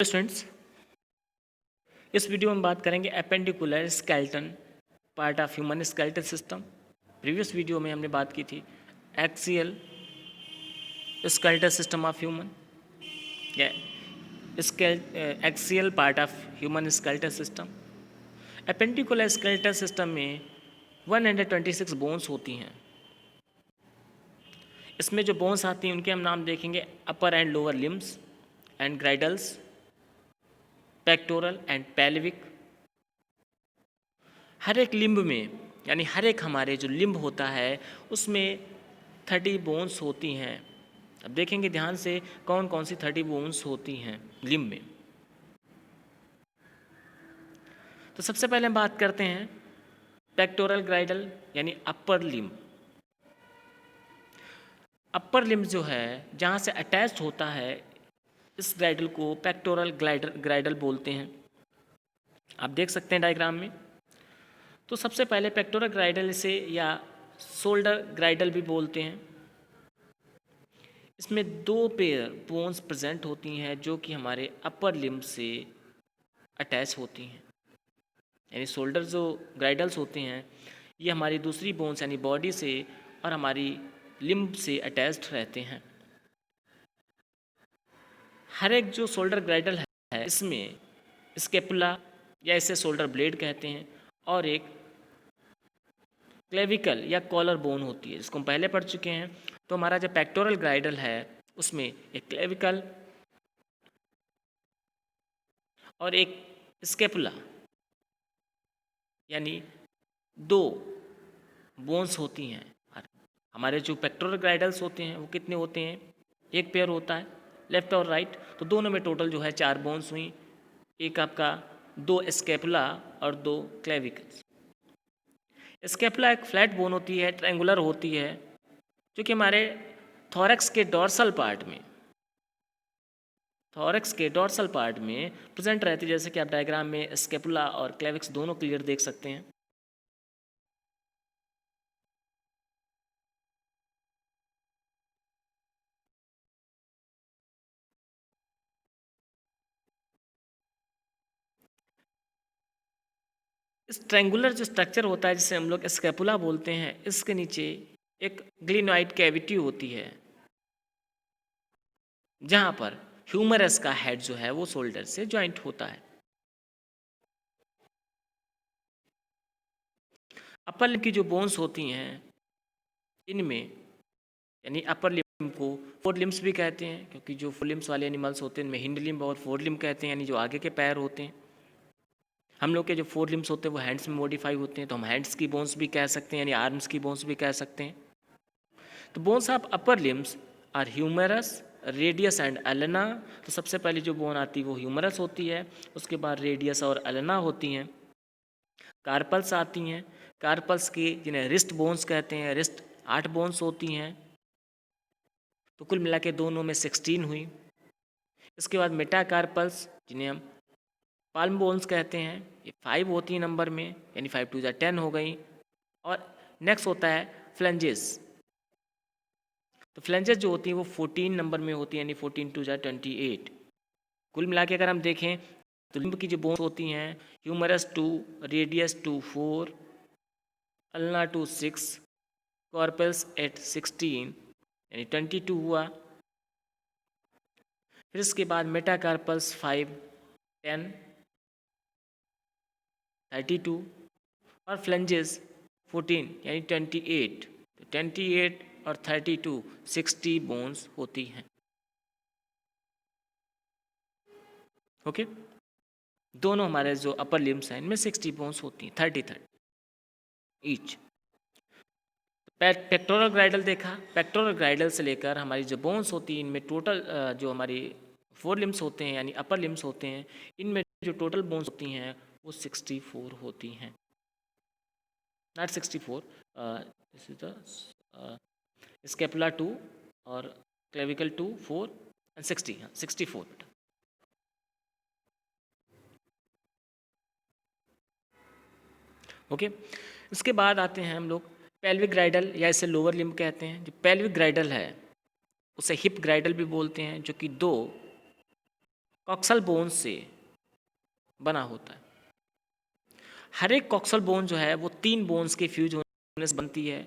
Students, इस video में बात करेंगे appendicular skeleton part of human skeletal system. Previous video में हमने बात की थी axial skeletal system of human या axial part of human skeletal system. Appendicular skeletal system में 126 बोन्स होती हैं। इसमें जो बोन्स आती हैं उनके हम नाम देखेंगे upper and lower limbs and girdles, pectoral and pelvic. हर एक लिम्ब में यानी हर एक हमारे जो लिम्ब होता है उसमें 30 बोन्स होती हैं। अब देखेंगे ध्यान से कौन कौन सी 30 बोन्स होती हैं लिम्ब में। तो सबसे पहले हम बात करते हैं पेक्टोरल ग्राइडल यानी अपर लिम्ब। अपर लिम्ब जो है जहाँ से अटैच होता है इस ग्राइडल को पेक्टोरल ग्राइडल बोलते हैं। आप देख सकते हैं डायग्राम में। तो सबसे पहले पेक्टोरल ग्राइडल से या शोल्डर ग्राइडल भी बोलते हैं। इसमें 2 पेयर बोन्स प्रेजेंट होती हैं जो कि हमारे अपर लिम्ब से अटैच होती हैं। यानी शोल्डर जो ग्राइडल्स होते हैं ये हमारी दूसरी बोन्स यानी बॉडी से और हमारी लिम्ब से अटैच्ड रहते हैं। हर एक जो शोल्डर ग्राइडल है इसमें स्केपुला या इसे शोल्डर ब्लेड कहते हैं और एक क्लेविकल या कॉलर बोन होती है जिसको हम पहले पढ़ चुके हैं। तो हमारा जो पेक्टोरल ग्राइडल है उसमें एक क्लेविकल और एक स्केपुला यानी 2 बोन्स होती हैं। और हमारे जो पेक्टोरल ग्राइडल्स होते हैं वो कितने होते हैं? एक पेयर होता है लेफ्ट और राइट। तो दोनों में टोटल जो है 4 बोन्स हुई। एक आपका 2 स्केपुला और 2 क्लेविकल्स। स्केपुला एक फ्लैट बोन होती है, ट्रायंगुलर होती है, जो कि हमारे थॉरैक्स के डॉर्सल पार्ट में प्रेजेंट रहती है। जैसे कि आप डायग्राम में स्केपुला और क्लेविक्स दोनों क्लियर देख सकते हैं। इस ट्रायंगुलर जो स्ट्रक्चर होता है जिसे हम लोग स्केपुला बोलते हैं, इसके नीचे एक ग्लिनॉइड कैविटी होती है जहां पर ह्यूमरस का हेड जो है वो शोल्डर से ज्वाइंट होता है। अपर लिम्ब की जो बोन्स होती हैं इनमें यानी अपर लिम्ब को 4 लिम्स भी कहते हैं, क्योंकि जो 4 लिम्स वाले एनिमल्स होते हैं इनमें हिंड लिम्ब और 4 लिम्ब कहते हैं, यानी जो आगे के पैर होते हैं। हम लोग के जो 4 लिम्स होते हैं वो हैंड्स में मॉडिफाई होते हैं, तो हम हैंड्स की बोन्स भी कह सकते हैं यानी आर्म्स की बोन्स भी कह सकते हैं। तो bones of upper limbs are humerus, radius and ulna. तो सबसे पहले जो बोन आती है वो ह्यूमरस होती है, उसके बाद रेडियस और अलेना होती हैं। कार्पल्स आती हैं। कार्पल्स की जिन्हें रिस्ट बोन्स कहते हैं, रिस्ट 8 बोन्स होती हैं। तो कुल मिला के दोनों में 16 हुई। इसके बाद मेटाकार्पल्स जिन्हें हम पाल्म बोन्स कहते हैं, ये 5 होती हैं नंबर में, यानी 5 2 10 हो गई। और नेक्स्ट होता है फ्लेंजेस। तो फ्लेंजेस जो होती हैं वो 14 नंबर में होती हैं, यानी 14 2 28। कुल मिला के अगर हम देखें तो लिम्ब की जो बोन्स होती हैं humerus 2, radius 2 4, ulna 2 6, carpals eight 16 यानी 22 हुआ। फिर इसके बाद मेटाकार्पल्स 5 10 32 और फ्लेंजेस 14 यानी 28। तो 28 और 32 60 बोन्स होती हैं। ओके, दोनों हमारे जो अपर लिम्स हैं इनमें 60 बोन्स होती हैं, 30 ईच। पेक्टोरल ग्राइडल देखा। पेक्टोरल ग्राइडल से लेकर हमारी जो बोन्स होती हैं इनमें टोटल जो हमारी 4 लिम्स होते हैं यानी अपर लिम्स होते हैं, इनमें जो टोटल बोन्स होती हैं वो 64 होती हैं। Not 64, this is the scapula 2 और क्लेविकल 2 4 एंड 60, हाँ 64 बेटा। ओके, इसके बाद आते हैं हम लोग पेल्विक ग्राइडल या इसे लोअर लिम्ब कहते हैं। जो पेल्विक ग्राइडल है उसे हिप ग्राइडल भी बोलते हैं, जो कि 2 कॉक्सल बोन से बना होता है। हर एक कॉक्सल बोन जो है वो 3 बोन्स के फ्यूज होने से बनती है।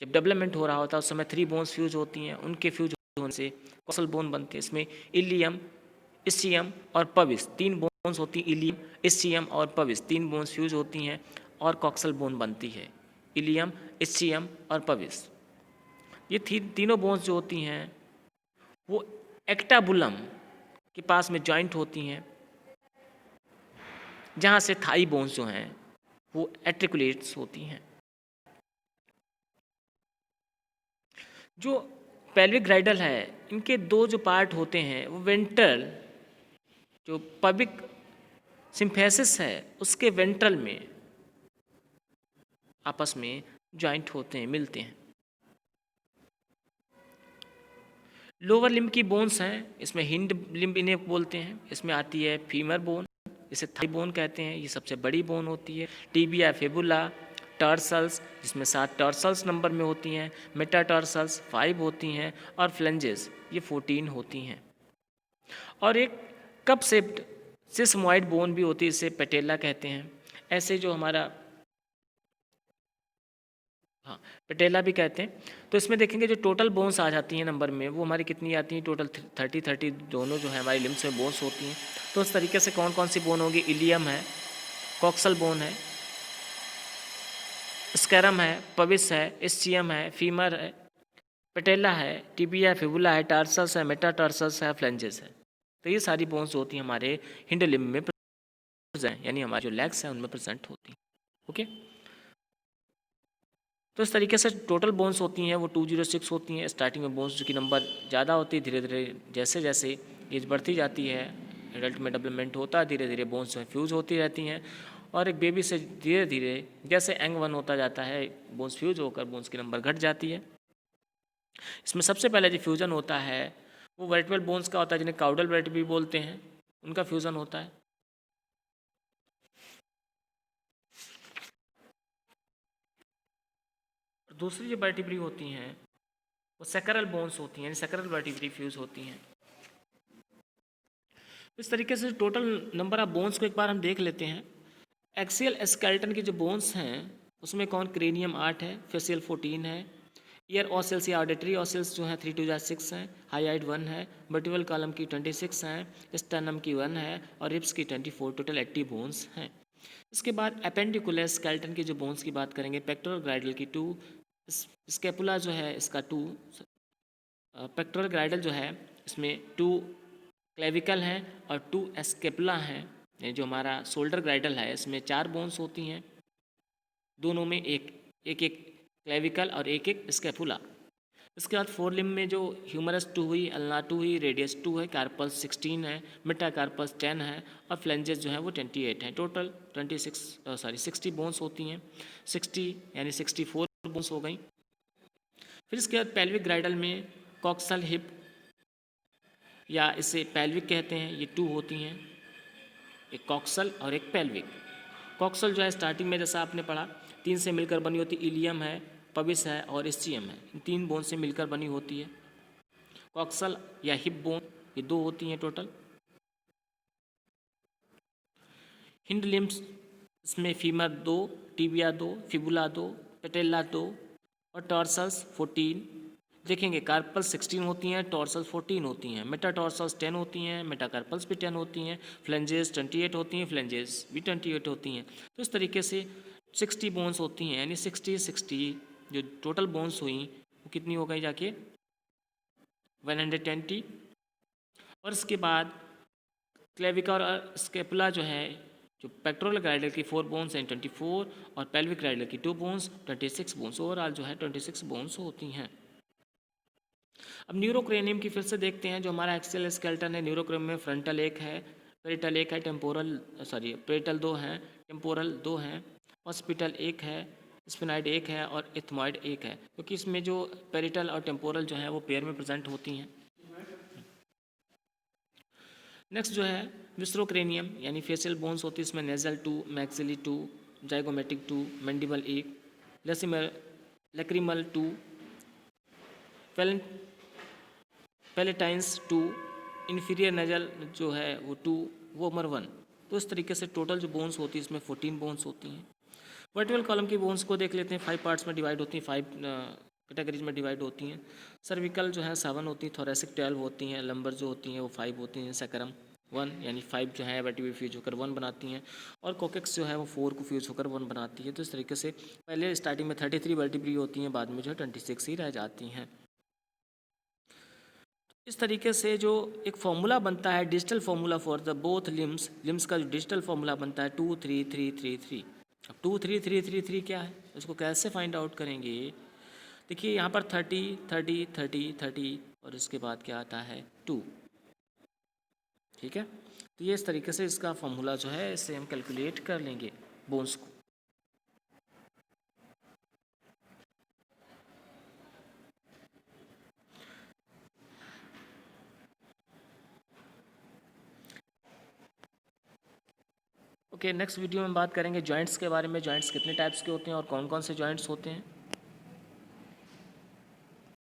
जब डेवलपमेंट हो रहा होता है उस समय 3 बोन्स फ्यूज होती हैं, उनके फ्यूज होने से कॉक्सल बोन बनते हैं। इसमें इलियम, इस्चियम और पविस 3 बोन्स होती हैं। इलियम, इस्चियम और पविस 3 बोन्स फ्यूज होती हैं और कॉक्सल बोन बनती है। इलियम, इस्चियम और पविस, ये तीनों बोन्स जो होती हैं वो एक्टाबुलम के पास में जॉइंट होती हैं, जहाँ से थाई बोन्स जो हैं वो एट्रिकुलेट्स होती हैं। जो पेल्विक ग्राइडल है, इनके 2 जो पार्ट होते हैं वो वेंट्रल, जो पबिक सिम्फेसिस है उसके वेंट्रल में आपस में जॉइंट होते हैं, मिलते हैं। लोअर लिम्ब की बोन्स हैं, इसमें हिंड लिम्ब इन्हें बोलते हैं। इसमें आती है फीमर बोन, इसे थाई बोन कहते हैं, ये सबसे बड़ी बोन होती है। टीबिया, फिबुला, टर्सल्स, जिसमें 7 टर्सल्स नंबर में होती हैं, मेटाटर्सल्स 5 होती हैं और फ्लेंजेस ये 14 होती हैं। और एक कप शेप्ड सिस्मोइड बोन भी होती है, इसे पेटेला कहते हैं। ऐसे जो हमारा, हाँ, पेटेला भी कहते हैं। तो इसमें देखेंगे जो टोटल बोन्स आ जाती हैं नंबर में, वो हमारी कितनी आती हैं? टोटल 30 दोनों जो है हमारी लिम्स में बोन्स होती हैं। तो इस तरीके से कौन कौन सी बोन होगी? इलियम है, कॉक्सल बोन है, स्कैरम है, पविस है, इस्चियम है, फीमर है, पेटेला है, टिबिया, फिबुला है, टार्सस है, मेटाटार्सस है, फ्लेंजेस है। तो ये सारी बोन्स होती हैं हमारे हिंड लिम्ब में प्रेजेंट, यानी हमारे जो लेग्स हैं उनमें प्रेजेंट होती हैं। ओके, तो इस तरीके से टोटल बोन्स होती हैं वो 206 होती हैं। स्टार्टिंग में बोन्स की नंबर ज़्यादा होती है, धीरे धीरे जैसे जैसे एज बढ़ती जाती है, एडल्ट में डेवलपमेंट होता है, धीरे धीरे बोन्स जो फ्यूज़ होती रहती हैं। और एक बेबी से धीरे धीरे जैसे एंग 1 होता जाता है, बोन्स फ्यूज होकर बोन्स की नंबर घट जाती है। इसमें सबसे पहले जो फ्यूज़न होता है वो वर्टिब्रल बोन्स का होता है, जिन्हें काउडल वर्टिब्री बोलते हैं, उनका फ्यूज़न होता है। दूसरी जो वर्टिब्री होती हैं वो सेक्रल बोन्स होती हैं, यानी सेक्रल वर्टिब्री फ्यूज होती हैं। इस तरीके से टोटल नंबर ऑफ बोन्स को एक बार हम देख लेते हैं। एक्सियल स्केलेटन की जो बोन्स हैं उसमें कौन? क्रेनियम 8 है, फेसियल 14 है, ईयर ऑसिल्स या ऑडिटरी ऑसिल्स जो हैं 3 2 6 हैं, हाईआइड 1 है, वर्टिब्रल कॉलम की 26 हैं, स्टर्नम की 1 है और रिब्स की 24, टोटल 80 बोन्स हैं। इसके बाद अपेंडिकुलर स्केलेटन की जो बोन्स की बात करेंगे, पेक्टोरल ग्राइडल की 2, स्केपुला जो है इसका 2, पेक्टोरल ग्राइडल जो है इसमें 2 क्लेविकल हैं और 2 स्केपुला हैं। ये जो हमारा शोल्डर ग्राइडल है इसमें 4 बोन्स होती हैं, दोनों में एक एक क्लेविकल और एक स्केपुला। इसके बाद 4 लिम्ब में जो ह्यूमरस 2 हुई, अल्ना 2 हुई, रेडियस 2 है, कार्पस 16 है, मेटाकार्पस 10 है और फ्लेंजेस जो है वो 28 हैं। टोटल 60 बोन्स होती हैं, 60 यानी 64 बोन्स हो गई। फिर इसके बाद पेल्विक ग्राइडल में कॉक्सल, हिप या इसे पेल्विक कहते हैं, ये 2 होती हैं, एक कॉक्सल और एक पेल्विक। कॉक्सल जो है स्टार्टिंग में जैसा आपने पढ़ा 3 से मिलकर बनी होती, इलियम है, पविस है और इस्चियम है, इन 3 बोन से मिलकर बनी होती है। कॉक्सल या हिप बोन ये 2 होती हैं टोटल। हिंड लिम्स इसमें फीमर 2, टिबिया 2, फिबुला 2, पेटेला 2 और टॉर्सल्स 14। देखेंगे कार्पल्स 16 होती हैं, टॉर्सल्स 14 होती हैं, मेटाटॉर्सल्स 10 होती हैं, मेटाकार्पल्स भी 10 होती हैं, फ्लेंजेस 28 होती हैं, फ्लेंजेस भी 28 होती हैं। तो इस तरीके से 60 बोन्स होती हैं, यानी 60 जो टोटल बोन्स हुई वो कितनी हो गई जाके 120। और इसके बाद क्लेविकल और स्केपुला जो है, जो पेक्टोरल ग्राइडल की 4 बोन्स हैं 24 और पेल्विक ग्राइडल की 2 बोन्स 26 बोन्स, ओवरऑल जो है 26 बोन्स होती हैं। अब न्यूरोक्रेनियम की फिर से देखते हैं। जो हमारा एक्सियल स्केलेटन है, न्यूरोक्रेनियम में फ्रंटल 1 है, पेरिटल 1 है, पेरिटल 2 हैं, टेम्पोरल 2 हैं, ऑस्पिटल 1 है, स्पिनाइड 1 है और इथमॉइड 1 है, क्योंकि इसमें जो पेरिटल और टेम्पोरल जो है वो पेयर में प्रेजेंट होती हैं। नेक्स्ट जो है विस्ट्रोक्रेनियम, यानी फेशियल बोन्स होती है, इसमें nasal 2, maxillary 2, zygomatic 2, mandible 1, lacrimal 2, पैलेटाइन्स 2, inferior nasal जो है वो 2, वो अमर 1। तो इस तरीके से टोटल जो बोन्स होती है इसमें 14 बोन्स होती हैं। वर्टिकल कॉलम की बोन्स को देख लेते हैं, 5 पार्ट्स में डिवाइड होती हैं, 5 कैटेगरीज में डिवाइड होती हैं। सर्विकल जो है 7 होती हैं, थोरेसिक 12 होती हैं, लंबर जो होती हैं वो 5 होती हैं, सैक्रम 1, यानी 5 जो है वर्टिब्रे फ्यूज होकर 1 बनाती हैं, और कोकेक्स जो है वो 4 को फ्यूज होकर 1 बनाती है। तो इस तरीके से पहले स्टार्टिंग में 33 वर्टिब्री होती हैं, बाद में जो है 26 ही रह जाती हैं। इस तरीके से जो एक फॉर्मूला बनता है, digital formula for the both limbs का जो डिजिटल फॉर्मूला बनता है 2 3 3 3 3। अब 2 3 3 3 3 क्या है, इसको कैसे फाइंड आउट करेंगे? देखिए यहाँ पर 30 30 30 30 और इसके बाद क्या आता है 2। ठीक है, तो ये इस तरीके से इसका फॉर्मूला जो है इससे हम कैलकुलेट कर लेंगे बोन्स को। ओके, नेक्स्ट वीडियो में बात करेंगे जॉइंट्स के बारे में, जॉइंट्स कितने टाइप्स के होते हैं और कौन कौन से जॉइंट्स होते हैं।